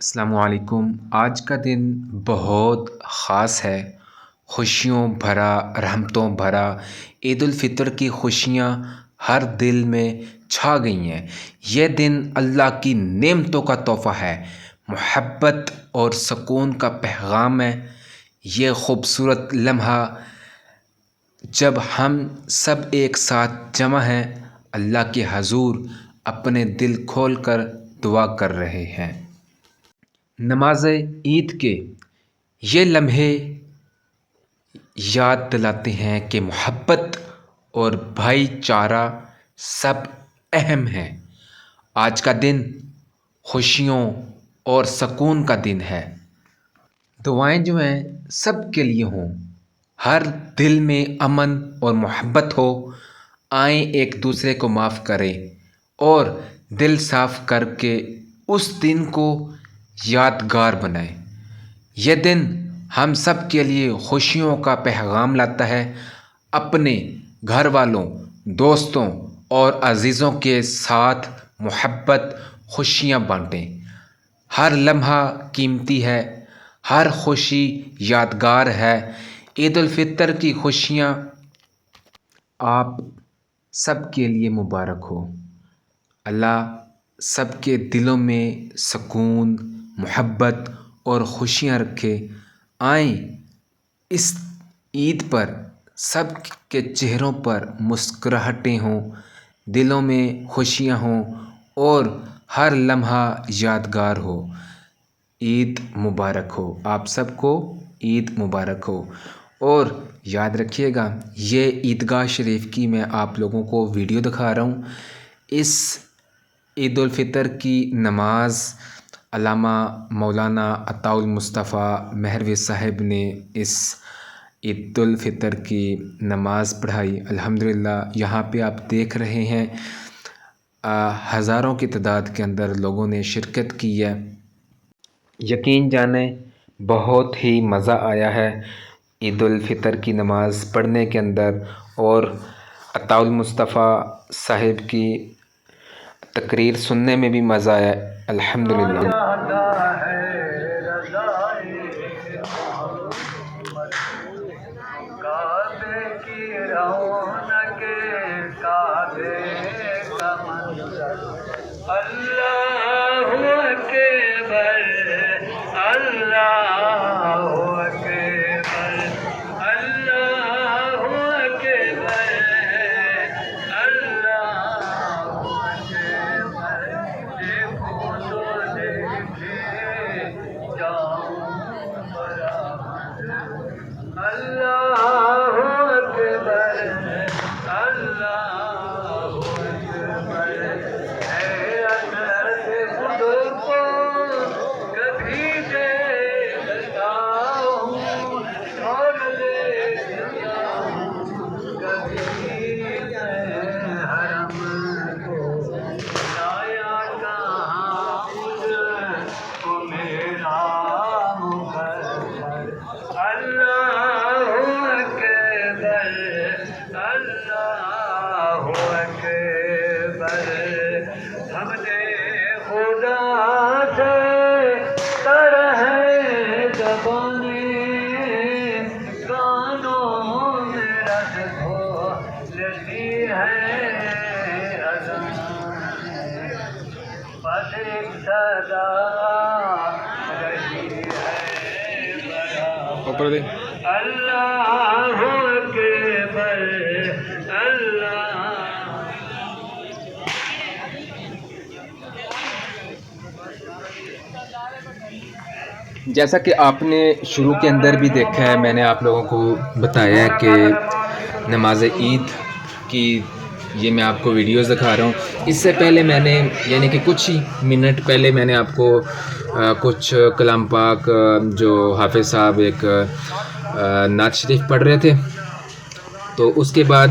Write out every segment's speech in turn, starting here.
السلام علیکم۔ آج کا دن بہت خاص ہے، خوشیوں بھرا، رحمتوں بھرا۔ عید الفطر کی خوشیاں ہر دل میں چھا گئی ہیں۔ یہ دن اللہ کی نعمتوں کا تحفہ ہے، محبت اور سکون کا پیغام ہے۔ یہ خوبصورت لمحہ جب ہم سب ایک ساتھ جمع ہیں، اللہ کے حضور اپنے دل کھول کر دعا کر رہے ہیں۔ نماز عید کے یہ لمحے یاد دلاتے ہیں کہ محبت اور بھائی چارہ سب اہم ہیں۔ آج کا دن خوشیوں اور سکون کا دن ہے۔ دعائیں جو ہیں سب کے لیے ہوں، ہر دل میں امن اور محبت ہو۔ آئیں ایک دوسرے کو معاف کریں اور دل صاف کر کے اس دن کو یادگار بنائیں۔ یہ دن ہم سب کے لیے خوشیوں کا پیغام لاتا ہے۔ اپنے گھر والوں، دوستوں اور عزیزوں کے ساتھ محبت، خوشیاں بانٹیں۔ ہر لمحہ قیمتی ہے، ہر خوشی یادگار ہے۔ عید الفطر کی خوشیاں آپ سب کے لیے مبارک ہو۔ اللہ سب کے دلوں میں سکون، محبت اور خوشیاں رکھے۔ آئیں اس عید پر سب کے چہروں پر مسکراہٹیں ہوں، دلوں میں خوشیاں ہوں اور ہر لمحہ یادگار ہو۔ عید مبارک ہو، آپ سب کو عید مبارک ہو۔ اور یاد رکھیے گا، یہ عیدگاہ شریف کی میں آپ لوگوں کو ویڈیو دکھا رہا ہوں۔ اس عید الفطر کی نماز علامہ مولانا عطاء المصطفیٰ مہروی صاحب نے اس عید الفطر کی نماز پڑھائی۔ الحمدللہ یہاں پہ آپ دیکھ رہے ہیں ہزاروں کی تعداد کے اندر لوگوں نے شرکت کی ہے۔ یقین جانیں بہت ہی مزہ آیا ہے عید الفطر کی نماز پڑھنے کے اندر، اور عطاء المصطفیٰ صاحب کی تقریر سننے میں بھی مزہ آیا۔ الحمدللہ۔ جیسا کہ آپ نے شروع کے اندر بھی دیکھا ہے، میں نے آپ لوگوں کو بتایا ہے کہ نماز عید کی یہ میں آپ کو ویڈیوز دکھا رہا ہوں۔ اس سے پہلے میں نے یعنی کہ کچھ ہی منٹ پہلے میں نے آپ کو کچھ کلام پاک جو حافظ صاحب ایک نعت شریف پڑھ رہے تھے، تو اس کے بعد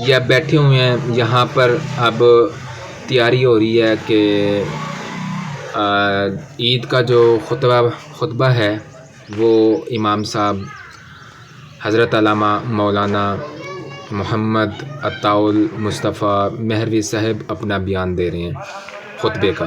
یہ اب بیٹھے ہوئے ہیں یہاں پر۔ اب تیاری ہو رہی ہے کہ عید کا جو خطبہ ہے وہ امام صاحب حضرت علامہ مولانا محمد عطاء المصطفیٰ مہروی صاحب اپنا بیان دے رہے ہیں خطبے کا۔